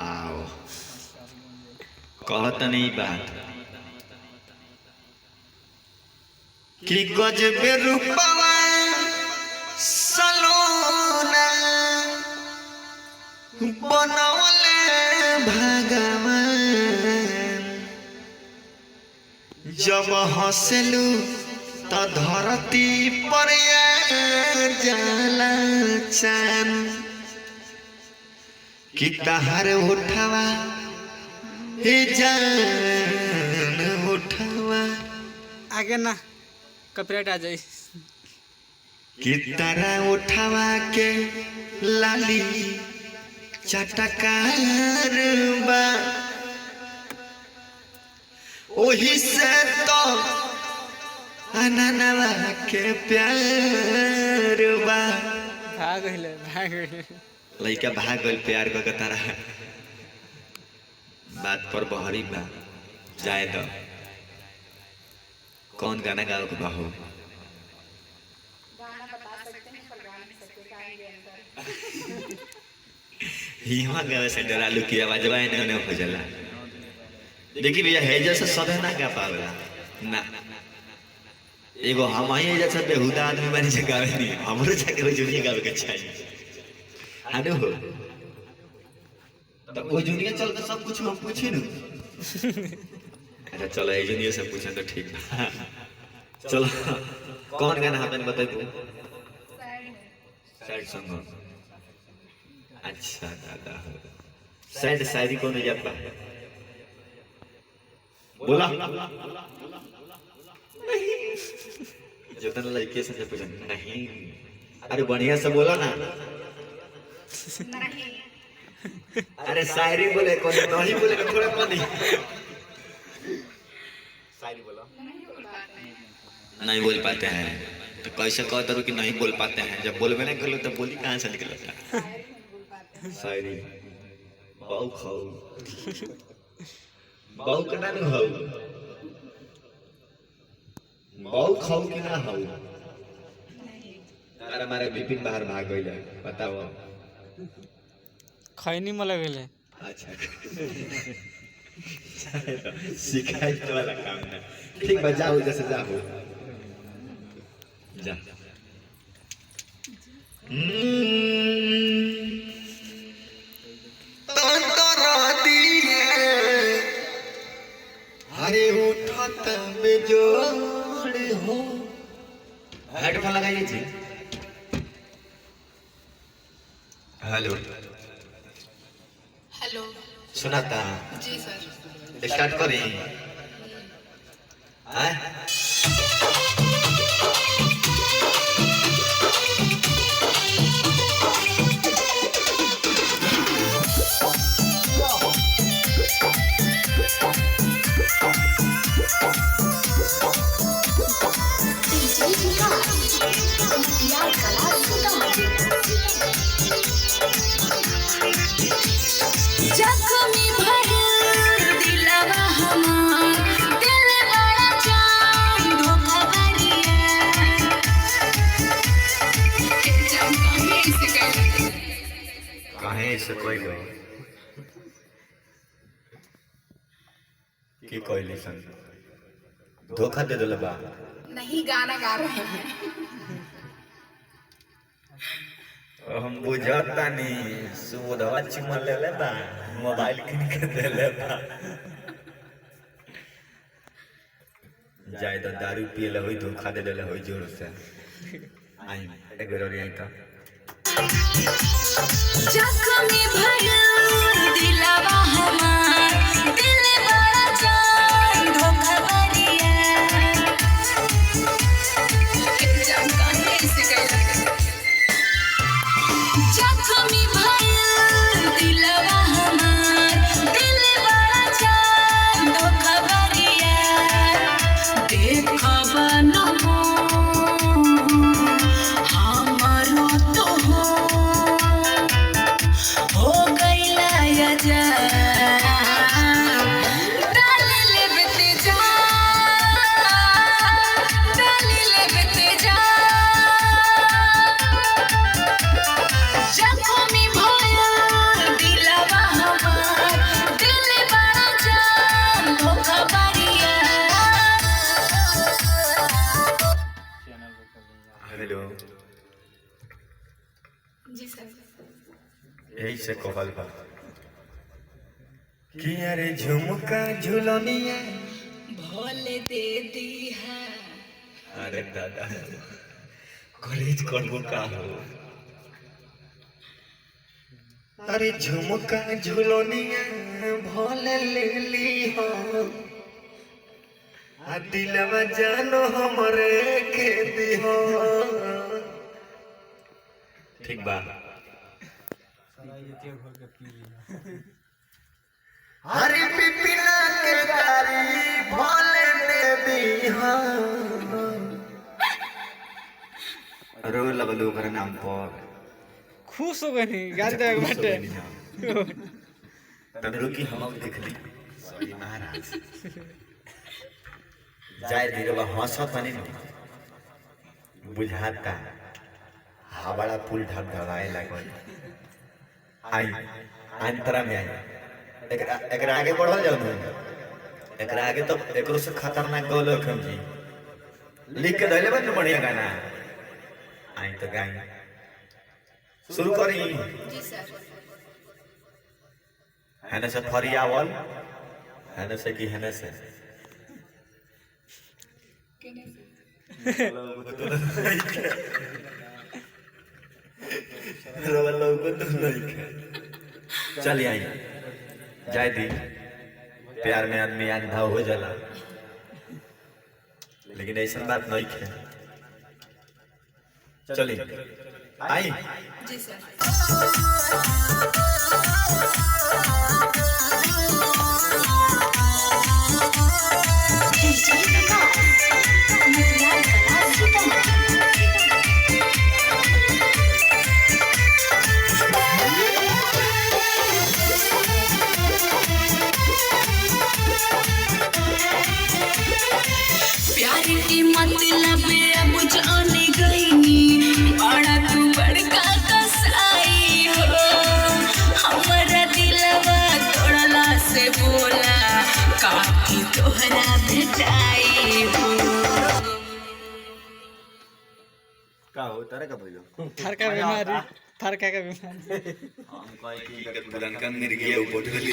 आओ कहत नहीं बात कि गजबे रूपवा सलोना बनवले भगवान जब हंसलू तो धरती पर जाला चांद कि तहार उठावा हे जान उठावा आगे ना कॉपीराइट आ जाए कि तारा उठावा के लाली चटकार बा ओही से तो अननवा के प्यार बा भाग गइले लइका भाग गइल प्यार क के तारा बात पर बहरी बा जाए तो कौन गाना गाओ के बाहू यहाँ गावे से डरा लू की आवाज वाए ने हो जाला देखी भैया है जैसा सब ना गा पावेला ना एगो हम ही जैसा बेहुदा आदमी बनी से गावे नहीं हमरो जाके जुनिया गावे के चाहिए आनो हो तो वो जुनिया चल तो सब कुछ हम पूछे न अच्छा चलो ये जुनिया से पूछे तो ठीक चलो कौन गाना आपने बताई दो सैड सॉन्ग अच्छा दादा सैड शायरी कौन है जाता बोला जतन लड़के से पूछा नहीं अरे बढ़िया से बोलो ना नहीं अरे शायरी बोले कौन नहीं बोले तो थोड़ा कौन शायरी बोलो नहीं बोल पाते हैं तो कैसे कहते हो कि नहीं बोल पाते हैं जब बोलबे नहीं करो तो बोली कहाँ से निकलेगा शायरी बाऊ खाओ बाऊ के ना हो बाऊ खाओ कि ना हो अरे हमारे विपिन बाहर भाग गई है बताओ खैनी में लगेले अच्छा शिकायत वाला काम है ठीक बा जाओ जैसे जाओ जा अरे उठत बेजोड़ हो हेडफोन लगाइए जी हेलो हेलो सुनाता जी सर स्टार्ट करें हाँ जख्मी भरल दिलवा हमार दिल बड़ा जान धोखा भरिया कहे से कोई लो की कोई सन धोखा दे दो बा नहीं गाना गा रहे हैं हम बुझता नहीं सुबह चिमन ले ले बा मोबाइल किन के दे ले बा जाए तो दारू पिए ले होई धोखा दे ले होई जोर से आई एक बेर और आई तो जख्मी भरल दिलवा हमार दिल बड़ा जान धोखा भरिया जख्मी भरल दिलवा हमार दिल बड़ा जान धोखा भरिया देखब न हो हमारो तो हो कैसे कहल बा कि अरे झुमका झुलनिया भोले दे दी है अरे दादा कॉलेज करबो का हो अरे झुमका झुलनिया भोले ले ली हो आ दिलवा जानो हमरे के दी हो ठीक बा हरी पिपिला के गारी भोले दे दी हो रो लगलो ओकर नाम पर खुश हो गए नहीं गाड़ी दे बैठे तब रुकी हम देख ली सॉरी महाराज जाय धीरे हंसत नहीं न बुझाता हावड़ा पुल ढक ढवाए लागल आई अंतरा में आई एक आगे बढ़ल जाओ एक आगे तो एकरो से खतरनाक गौल रखम जी लिख के धैले बन बढ़िया गाना आई तो गाई शुरू करी जी सर है से फरियावल है से की है से चलिए आई जाए दी प्यार में आदमी अंधा हो जाला लेकिन ऐसा बात नहीं है चलिए आई जी सर प्यार की मतलब अब जाने गईनी बड़ा तू बड़का कसाई हो हमारा दिलवा तोड़ला से बोला काकी तोहरा भेटाई हो का हो तारा का बोलो थरका का बीमारी हम कहे कि पुरनका मिर्गिया ऊपर ली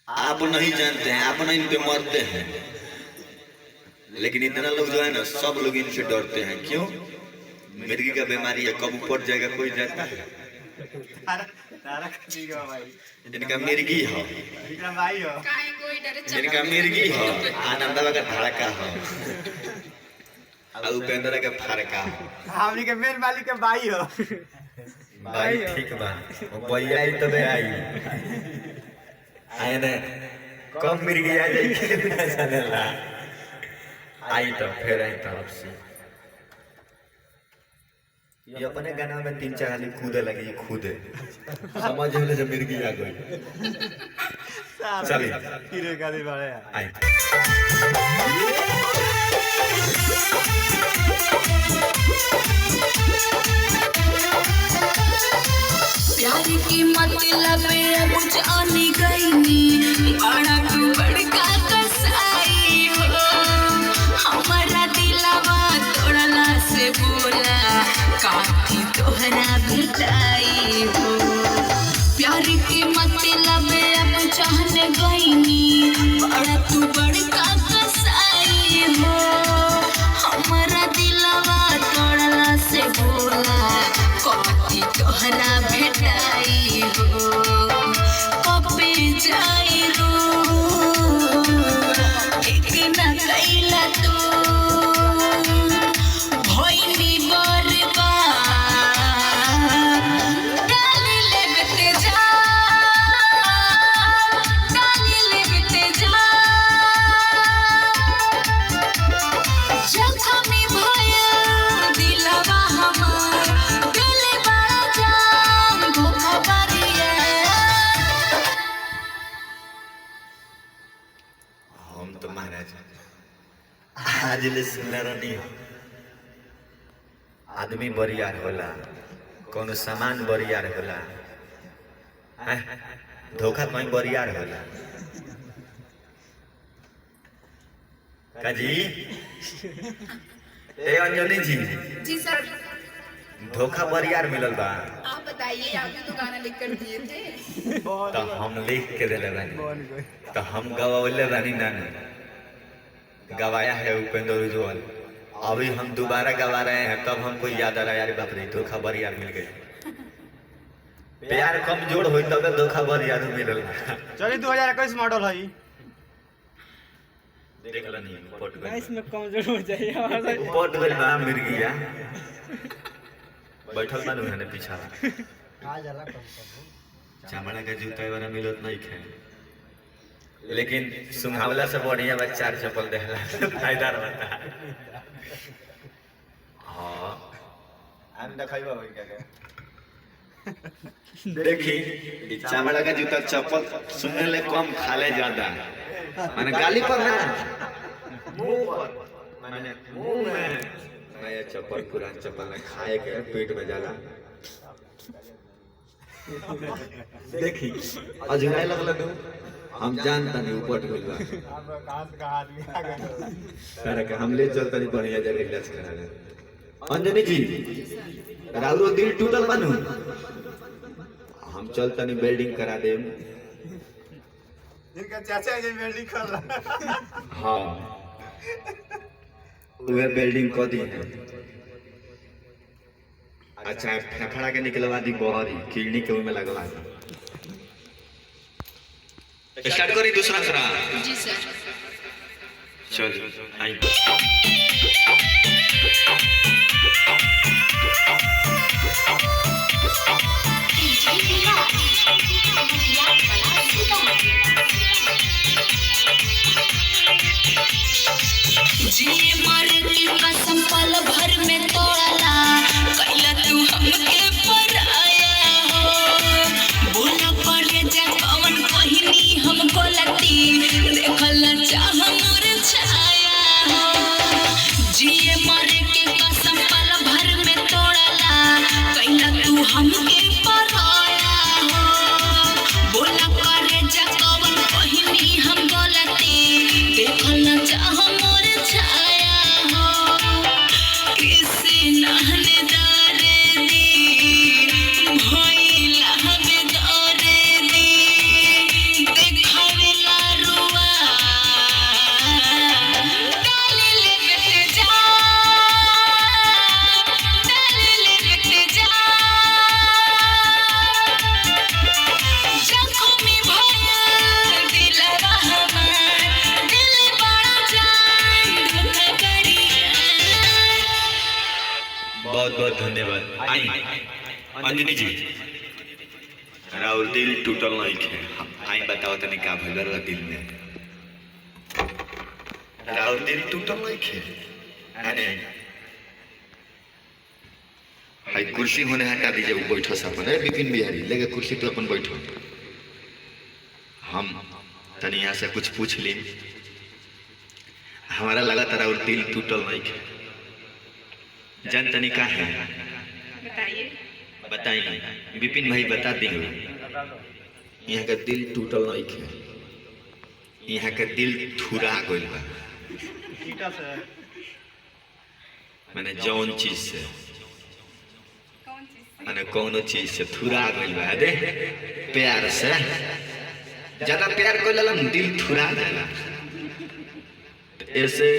आप नहीं जानते हैं आप नहीं इनपे मरते हैं लेकिन इतना लोग जो है ना सब लोग इनसे डरते हैं क्यों मिर्गी का बीमारी है कब ऊपर जाएगा कोई जाता है इनका मिर्गी हो काहे कोई डरे इनका मिर्गी हो आनंदवा का धड़का हो और उपेंद्र का फरका हो हमनी के मेन मालिक के भाई हो भाई ठीक बा वो भैया ही तो आई आए ने कम मिर्गी आ जाए ना चलेला आई तो फिर आई तरफ से ये अपने गाना में 3-4 हाली कूदे लगी कूदे समझ ले जब मिर्गी आ गई चलिए कीड़े का दी बड़े आई प्यार की मतलब अब जाने गईनी बड़ा तू बड़का कसाई हो हमारा दिलवा तोड़ला से बोला काकी तोहरा भेटाई हो प्यार की मतलब अब जाने गईनी बड़ा तू बड़का कसाई हो हमारा दिलवा तोड़ला से बोला काकी तोहरा भेटाई हो कपे जाई रो एक ना कैला तो भइनी बर्बाद डाली लेबते जा जख्मी भया दिलवा हमार दिल बड़ा जान धोखा बारिया हम तो महाराज आज ले सुनर नहीं आदमी बरियार होला कोनो सामान बरियार होला धोखा कहीं बरियार होला काजी ए अंजलि जी जी सर धोखा बरियार मिलल बा आप बताइए, आपने तो गाना लिख कर दिए थे। तो हम लिख के देले बानी तो हम गवावले बानी ना गवाया है उपेंद्र उज्ज्वल। अभी हम दोबारा गवा रहे हैं तब हमको याद आ रहा है यार बाप रे धोखा बरियार मिल गई। प्यार कमजोर होई तब धोखा बरियार मिलल चलिए 2021 मॉडल है देख ला नहीं पोट गाइस में कमजोर हो जाइए हमारा पोट गइल बा मिर्गिया बैठल बानू है ने पीछा चमड़ा का जूता वाला मिलत नहीं खे लेकिन सुंघावला से बढ़िया बा चार चप्पल देहला फायदा रहता। हां हम देखाइबा होई क्या देखी ई चमड़ा का जूता चप्पल सुनने ले कम खाले ज्यादा माने गाली पर ना मुंह पर माने मुंह में नया चप्पल पुरान चप्पल ना खाए के पेट में जाला। देखी अजूराई लगल तू हम जानता नहीं ऊपर गइल बा कहां से कहां आदमी आ गए सारा के हम ले चलता नहीं बढ़िया जगह इलाज कराने। अंजनी जी राउरो दिल टूटल बानू हम चलता नहीं वेल्डिंग करा देम। इनका चाचा जे वेल्डिंग कर रहा हाँ वे वेल्डिंग कर दी है। अच्छा फेफड़ा के निकलवा दी बहरी किडनी के में लगवा दी। स्टार्ट करी दूसरा सरा जी सर। चल आई जिए मरे की कसम पल भर में तोड़ला कैला तू हमके पराया हो। बोला पड़े जा कवन कहनी हम गलती देखल चाह मोर छाया हो। जिए मरे की कसम पल भर में तोड़ला कैला तू हमके पराया हो। बोला पड़े जा कवन कहनी हम गलती देखल चाह मोर छाया हो। किसी नहने दारे दी भइला हमें दारे दी देखावेला रुआ डाली ले बेटे जा डाली ले बेटे जा जख्मी भइल दिलवा हमार दिल बड़ा जान धोखा करिया। बहुत बहुत धन्यवाद। आई अंजनी जी राउर दिल टूटल नहीं खे आई बताओ तनी का भइल बा दिल में राउर दिल टूटल नहीं खे अरे हाय कुर्सी होने हटा दीजिए वो बैठो सब अपन विपिन बिहारी लेके कुर्सी पे अपन बैठो। हम तनी यहाँ से कुछ पूछ ली हमारा लगा तारा और दिल टूटल नहीं खे जान तनी का है बताइए। बताइए विपिन भाई बता देंगे यहाँ का दिल टूटल नहीं खे यहाँ का दिल थुरा गइल बा ईटा से माने जौन चीज से माने कौनो चीज से थुरा गइल बा दे प्यार से ज्यादा प्यार कोई ललन दिल थुरा जाला। ऐसे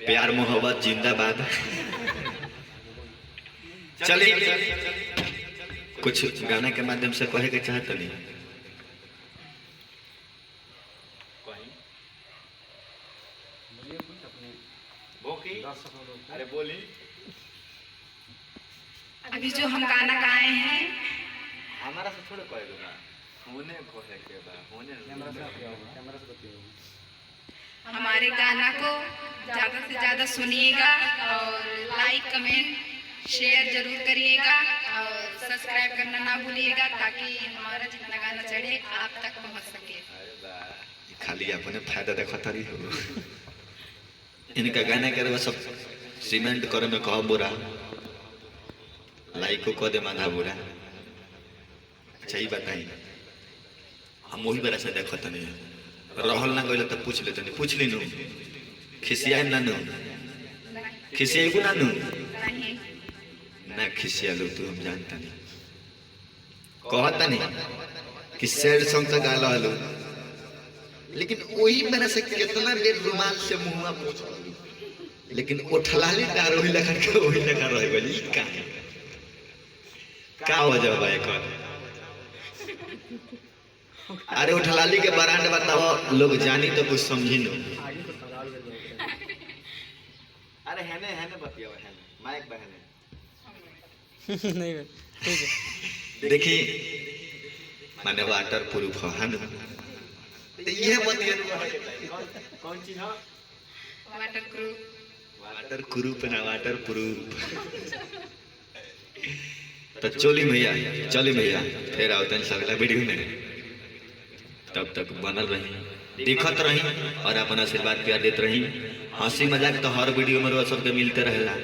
प्यार मोहब्बत जिंदाबाद। चलिए कुछ गाने के माध्यम से कहे के चाहते नहीं अरे बोली अभी जो हम गाना गाए हैं हमारा से थोड़ा कहेगा होने कहे के बा होने हमारे गाना को ज़्यादा से ज़्यादा सुनिएगा और लाइक कमेंट शेयर जरूर करिएगा और सब्सक्राइब करना ना भूलिएगा ताकि हमारा जितना गाना चढ़े आप तक पहुंच सके। खाली अपने फायदा देखा तारी हो इनका गाना करे सब सीमेंट करे में कह बोरा लाइक को दे मांगा बोरा। अच्छा ही बताई हम वही बेरा से देखो तनी रहल ना गइल त पूछ ले तनी पूछ ली नु खिसियाई ना नु खिसियाई को ना नु ना खिसिया लोग तू हम जानता नहीं कहता नहीं कि सैड सॉन्ग तो गाला लो लेकिन वही मेरा से कितना देर रुमाल से मुंह पोछ लेकिन उठलाली डार वही लगा के वही लगा रह गई का वजह भाई कर अरे उठलाली के बरांड बताओ लोग जानी तो कुछ समझी नो अरे है बतिया है माइक बहने नहीं ठीक है देखी माने वाटर प्रूफ है ना तो ये बतिया कौन चीज है वाटर ग्रुप ना वाटर प्रूफ तो चली भैया फिर आओ तन अगला वीडियो में तब तक बनल रही देखत रही और अपना आशीर्वाद प्यार देते रही हंसी मजाक तो हर वीडियो में सबके मिलते रहेला